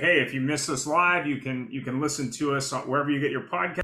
Hey, if you miss us live, you can listen to us wherever you get your podcast.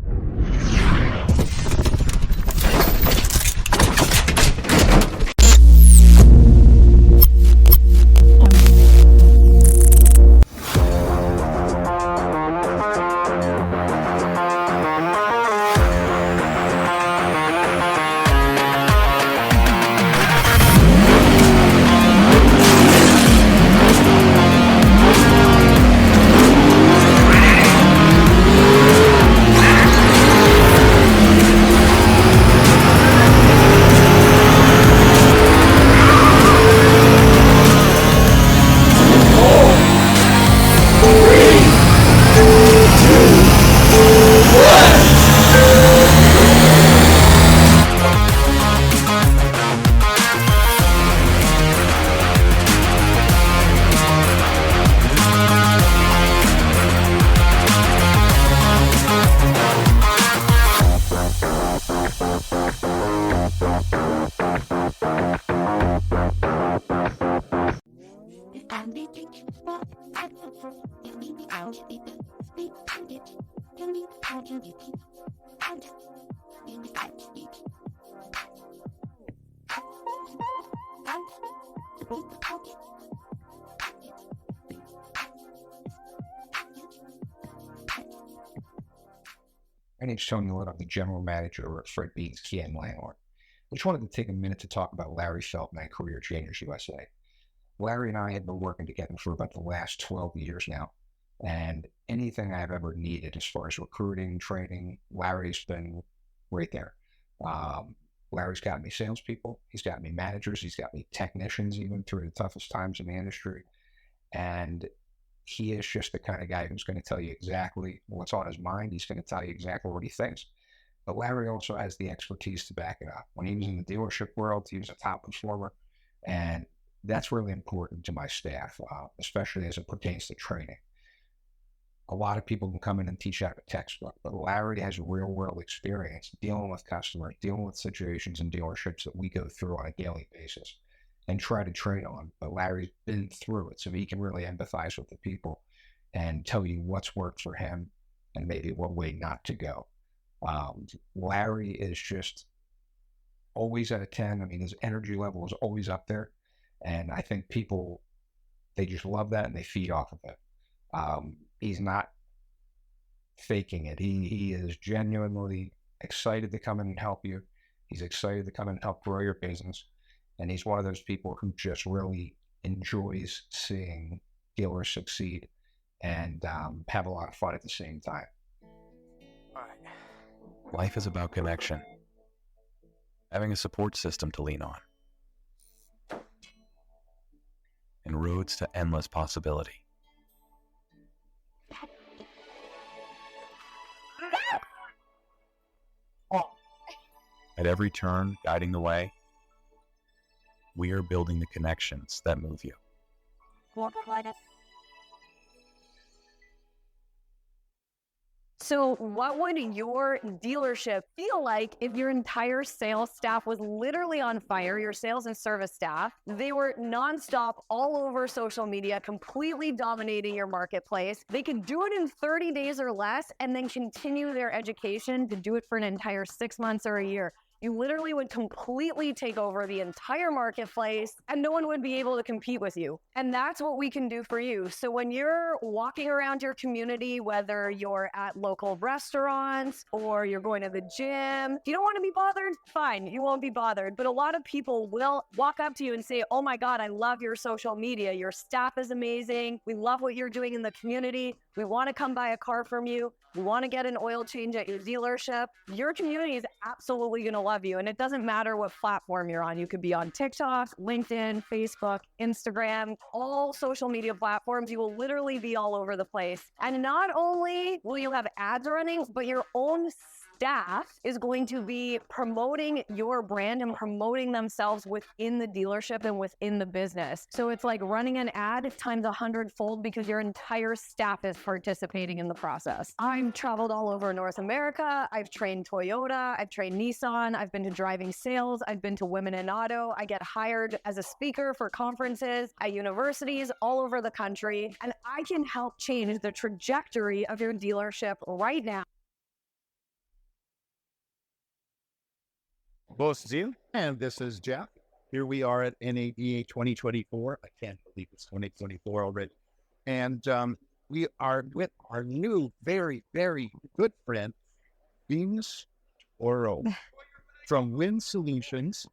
My name's Tony Wood. I'm the general manager at Fred Bean's Key and Landlord. I just wanted to take a minute to talk about Larry Feldman at Career Changers USA. Larry and I have been working together for about the last 12 years now, and anything I've ever needed as far as recruiting, training, Larry's been right there. Larry's got me salespeople, he's got me managers, he's got me technicians, even through the toughest times in the industry, and he is just the kind of guy who's going to tell you exactly what's on his mind. He's going to tell you exactly what he thinks. But Larry also has the expertise to back it up. When he was in the dealership world, he was a top performer. And that's really important to my staff, especially as it pertains to training. A lot of people can come in and teach out a textbook, but Larry has real world experience dealing with customers, dealing with situations in dealerships that we go through on a daily basis and try to train on. But Larry's been through it, so he can really empathize with the people and tell you what's worked for him and maybe what way not to go. Larry is just always at a 10. I mean, his energy level is always up there. And I think people, they just love that and they feed off of it. He's not faking it. He is genuinely excited to come in and help you. He's excited to come in and help grow your business. And he's one of those people who just really enjoys seeing dealers succeed and have a lot of fun at the same time. All right. Life is about connection. Having a support system to lean on. And roads to endless possibility. At every turn, guiding the way, we are building the connections that move you. So what would your dealership feel like if your entire sales staff was literally on fire, your sales and service staff? They were nonstop all over social media, completely dominating your marketplace. They could do it in 30 days or less and then continue their education to do it for an entire 6 months or a year. You literally would completely take over the entire marketplace and no one would be able to compete with you. And that's what we can do for you. So when you're walking around your community, whether you're at local restaurants or you're going to the gym, if you don't want to be bothered, fine, you won't be bothered. But a lot of people will walk up to you and say, oh my God, I love your social media. Your staff is amazing. We love what you're doing in the community. We want to come buy a car from you. We want to get an oil change at your dealership. Your community is absolutely going to love you. And it doesn't matter what platform you're on. You could be on TikTok, LinkedIn, Facebook, Instagram, all social media platforms. You will literally be all over the place. And not only will you have ads running, but your own staff is going to be promoting your brand and promoting themselves within the dealership and within the business. So it's like running an ad times 100-fold because your entire staff is participating in the process. I've traveled all over North America. I've trained Toyota. I've trained Nissan. I've been to driving sales. I've been to Women in Auto. I get hired as a speaker for conferences at universities all over the country. And I can help change the trajectory of your dealership right now. Bonjour, and this is Jeff. Here we are at NADA 2024. I can't believe it's 2024 already. And we are with our new, very, very good friend, Venus Toro from WYN Solutions.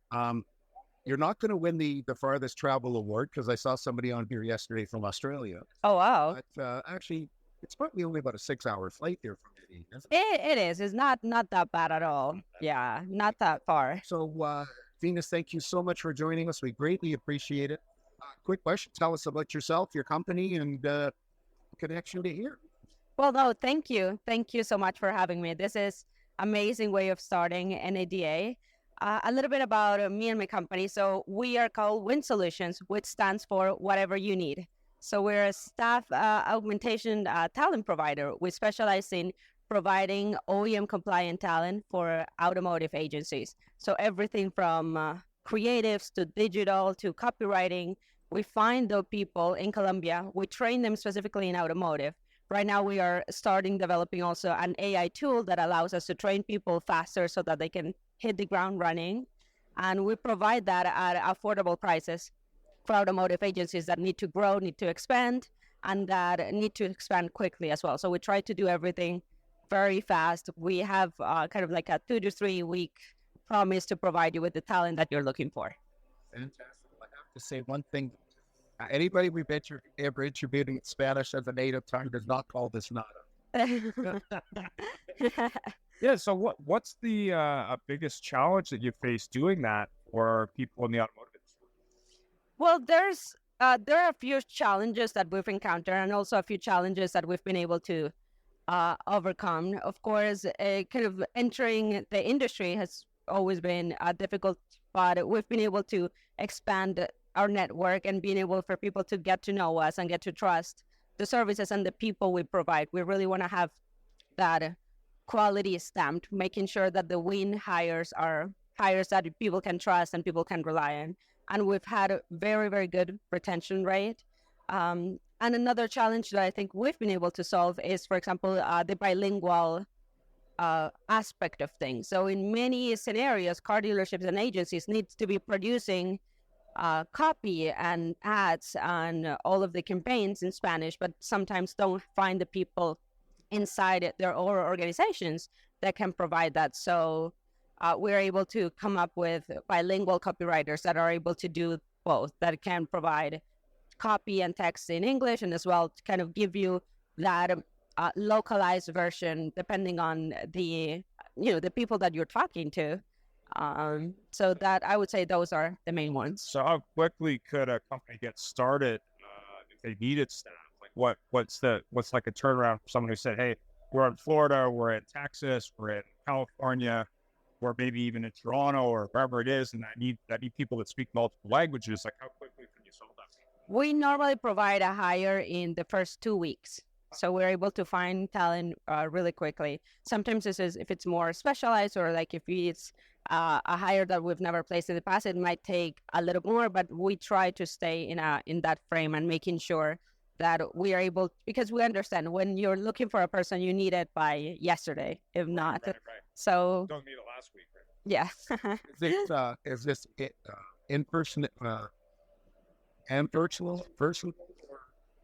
You're not going to win the farthest travel award because I saw somebody on here yesterday from Australia. Oh, wow. But actually, it's probably only about a 6-hour flight there from Eddie, isn't It is. It's not that bad at all. Yeah, not that far. So, Venus, thank you so much for joining us. We greatly appreciate it. Quick question. Tell us about yourself, your company, and connection to here. Well, no, thank you. Thank you so much for having me. This is amazing way of starting NADA. A little bit about me and my company. So we are called WYN Solutions, which stands for whatever you need. So we're a staff augmentation talent provider. We specialize in providing OEM compliant talent for automotive agencies. So everything from creatives to digital to copywriting. We find the people in Colombia. We train them specifically in automotive. Right now, we are starting developing also an AI tool that allows us to train people faster so that they can hit the ground running. And we provide that at affordable prices for automotive agencies that need to grow, need to expand, and that need to expand quickly as well. So we try to do everything very fast. We have kind of like a 2 to 3 week promise to provide you with the talent that you're looking for. Fantastic. I have to say one thing. Anybody we've ever interviewed in Spanish as a native tongue does not call this nada. Yeah. So what's the biggest challenge that you face doing that for people in the automotive industry? Well, there are a few challenges that we've encountered and also a few challenges that we've been able to overcome. Of course, kind of entering the industry has always been difficult, but we've been able to expand our network and being able for people to get to know us and get to trust the services and the people we provide. We really want to have that quality stamped, making sure that the WYN hires are hires that people can trust and people can rely on. And we've had a very, very good retention rate. And another challenge that I think we've been able to solve is, for example, the bilingual aspect of things. So in many scenarios, car dealerships and agencies need to be producing copy and ads and all of the campaigns in Spanish, but sometimes don't find the people inside their own organizations that can provide that. So we're able to come up with bilingual copywriters that are able to do both, that can provide copy and text in English and as well to kind of give you that localized version depending on the people that you're talking to. So that I would say those are the main ones. So how quickly could a company get started if they needed staff? Like what's like a turnaround for someone who said, hey, we're in Florida, we're in Texas, we're in California, or maybe even in Toronto or wherever it is, and I need people that speak multiple languages. Like how quickly can you solve that? We normally provide a hire in the first 2 weeks. So we're able to find talent really quickly. Sometimes this is if it's more specialized or like if it's a hire that we've never placed in the past, it might take a little more, but we try to stay in that frame and making sure that we are able, because we understand when you're looking for a person, you need it by yesterday, if not. Right. So Don't need it last week, right? yeah. Is this in person and virtual?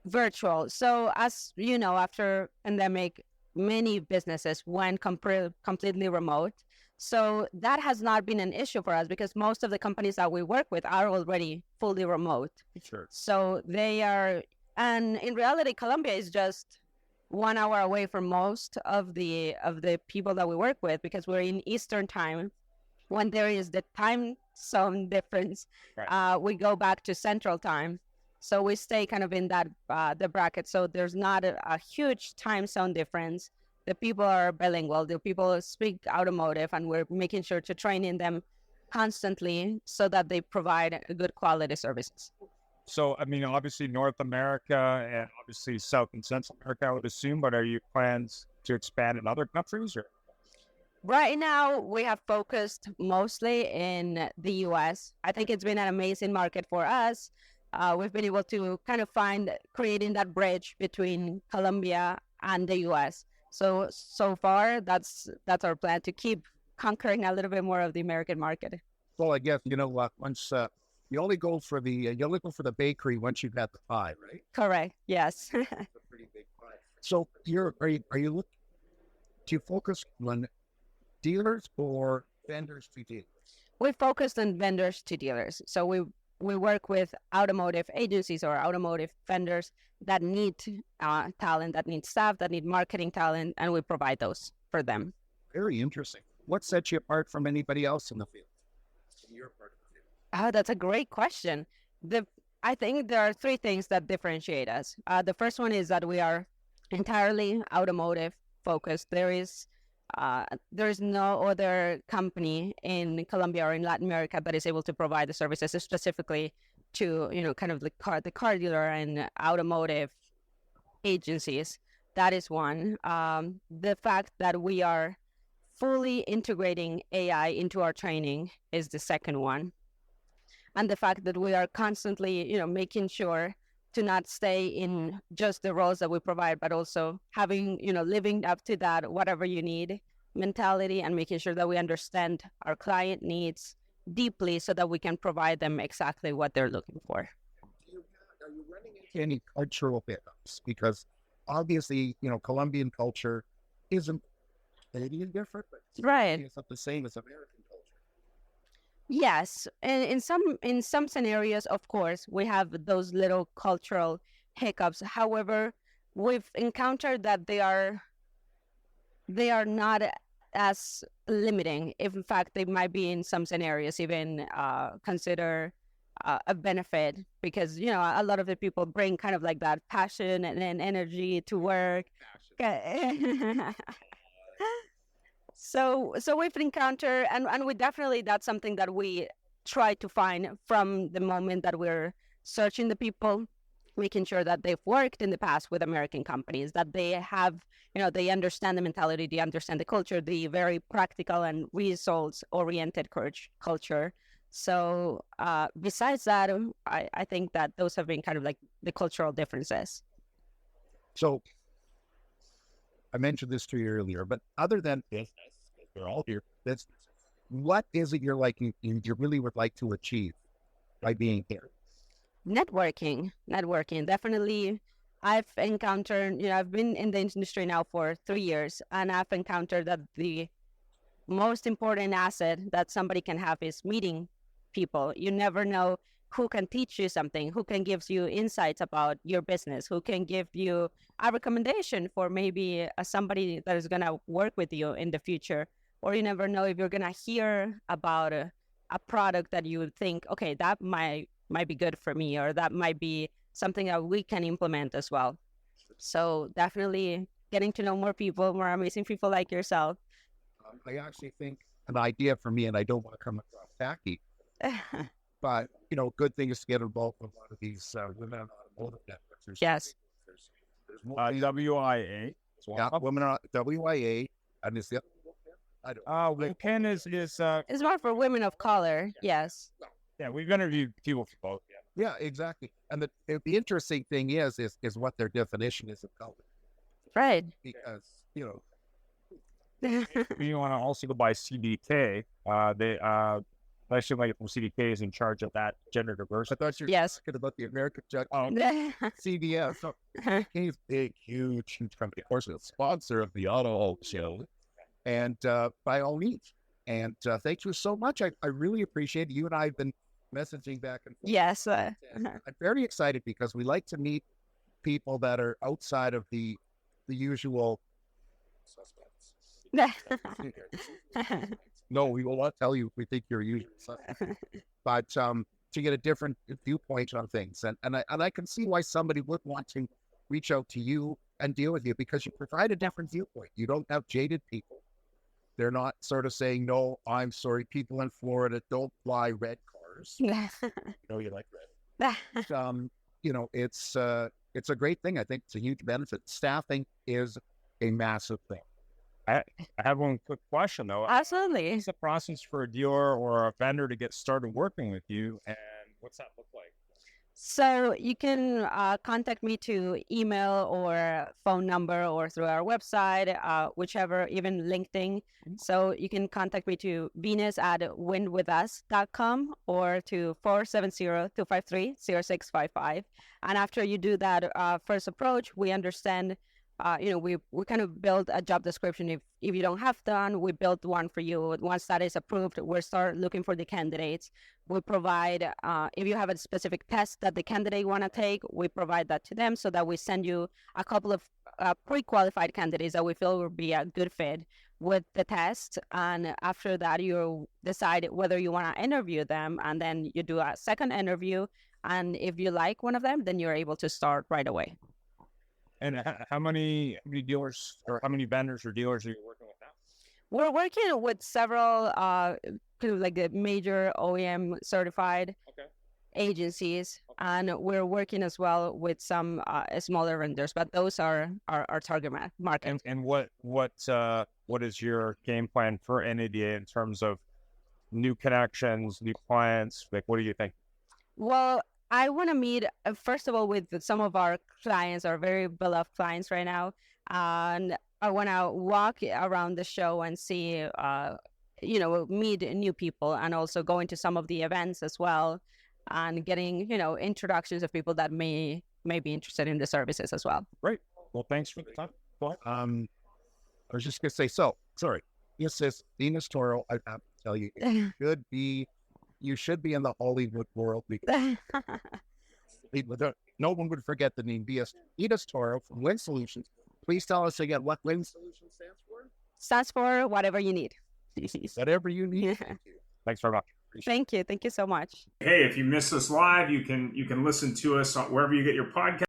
Virtual. So as you know, after pandemic, many businesses went completely remote. So that has not been an issue for us because most of the companies that we work with are already fully remote. Sure. So they are, and in reality, Colombia is just 1 hour away from most of the people that we work with because we're in Eastern time. When there is the time zone difference, Right. We go back to Central time. So we stay kind of in that the bracket. So there's not a huge time zone difference. the people are bilingual, the people speak automotive, and we're making sure to train in them constantly so that they provide good quality services. So, I mean, obviously North America and obviously South and Central America, I would assume, but are you plans to expand in other countries or? Right now, we have focused mostly in the US. I think it's been an amazing market for us. We've been able to kind of creating that bridge between Colombia and the US. So far, that's our plan, to keep conquering a little bit more of the American market. Well, I guess, once you only go for you're looking for the bakery once you've got the pie, right? Correct. Yes. It's a pretty big pie. So are you looking, do you focus on dealers or vendors to dealers? We focused on vendors to dealers. So we work with automotive agencies or automotive vendors that need talent, that need staff, that need marketing talent, and we provide those for them. Very interesting. What sets you apart from anybody else in the field? In your part of the field? Oh, that's a great question. I think there are three things that differentiate us. The first one is that we are entirely automotive focused. There is no other company in Colombia or in Latin America that is able to provide the services specifically to, kind of the car dealer and automotive agencies. That is one. The fact that we are fully integrating AI into our training is the second one. And the fact that we are constantly, making sure to not stay in just the roles that we provide, but also having, living up to that whatever you need mentality, and making sure that we understand our client needs deeply so that we can provide them exactly what they're looking for. Are you running into any cultural pickups? Because obviously, Colombian culture isn't Canadian different, but Right. it's not the same as American culture. Yes, and in some scenarios, of course, we have those little cultural hiccups. However, we've encountered that they are not as limiting. If in fact they might be in some scenarios even consider a benefit, because a lot of the people bring kind of like that passion and energy to work. So we've encountered, and we definitely, that's something that we try to find from the moment that we're searching the people, making sure that they've worked in the past with American companies, that they have, they understand the mentality, they understand the culture, the very practical and results-oriented culture. So besides that, I think that those have been kind of like the cultural differences. So I mentioned this to you earlier, but other than business, we're all here, what is it you really would like to achieve by being here? Networking, definitely. I've encountered, I've been in the industry now for 3 years, and I've encountered that the most important asset that somebody can have is meeting people. You never know who can teach you something, who can give you insights about your business, who can give you a recommendation for maybe somebody that is going to work with you in the future. Or you never know if you're going to hear about a product that you would think, okay, that might be good for me, or that might be something that we can implement as well. So definitely getting to know more people, more amazing people like yourself. I actually think an idea for me, and I don't want to come across tacky, but good thing is to get involved with a lot of these women on automotive networks. Yes. There's more WIA. yeah, women on WYA, and it's the I don't. WYN is It's more for women of color. Yes. yeah. We've interviewed people for both. Yeah. Yeah, exactly. And the interesting thing is what their definition is of color, Right. because You want to also go by CDK. They actually like from CDK is in charge of that gender diversity. I thought you were Yes. talking about the American Judge Oh, CBS. So he's big, huge company. Of course, it's a sponsor of the AutoHub show. And by all means. And thank you so much. I really appreciate it. You and I have been messaging back and forth. Yes. I'm very excited because we like to meet people that are outside of the usual suspects. No, we will not tell you if we think you're a usual suspect. But to get a different viewpoint on things. And I can see why somebody would want to reach out to you and deal with you because you provide a different viewpoint. You don't have jaded people. They're not sort of saying, no, I'm sorry, people in Florida don't fly red cars. You like red. It's a great thing. I think it's a huge benefit. Staffing is a massive thing. I have one quick question though. Absolutely. What's the process for a dealer or a vendor to get started working with you, and what's that look like? So you can contact me to email or phone number or through our website, whichever, even LinkedIn. So you can contact me to venus@winwithus.com or to 470-253-0655. And after you do that first approach, we understand, we kind of build a job description. If you don't have done, we build one for you. Once that is approved, we'll start looking for the candidates. We provide, if you have a specific test that the candidate want to take, we provide that to them so that we send you a couple of pre-qualified candidates that we feel will be a good fit with the test. And after that, you decide whether you want to interview them, and then you do a second interview. And if you like one of them, then you're able to start right away. And how many dealers or how many vendors or dealers are you working with now? We're working with several kind of like the major OEM certified agencies, and we're working as well with some smaller vendors, but those are our target market. And what is your game plan for NADA in terms of new connections, new clients? Like, what do you think? Well, I want to meet, first of all, with some of our clients, our very beloved clients right now. And I want to walk around the show and see, meet new people, and also going to some of the events as well, and getting, introductions of people that may be interested in the services as well. Great. Well, thanks for the time. I was just going to say, sorry, this is Venus Toro. I have to tell you, you should be in the Hollywood world because no one would forget the name Venus Toro from WYN Solutions. Please tell us again what WYN Solutions stands for. Stands for whatever you need. Whatever you need. Thank you. Thanks very much. Thank you. Thank you so much. Hey, if you missed us live, you can listen to us wherever you get your podcast.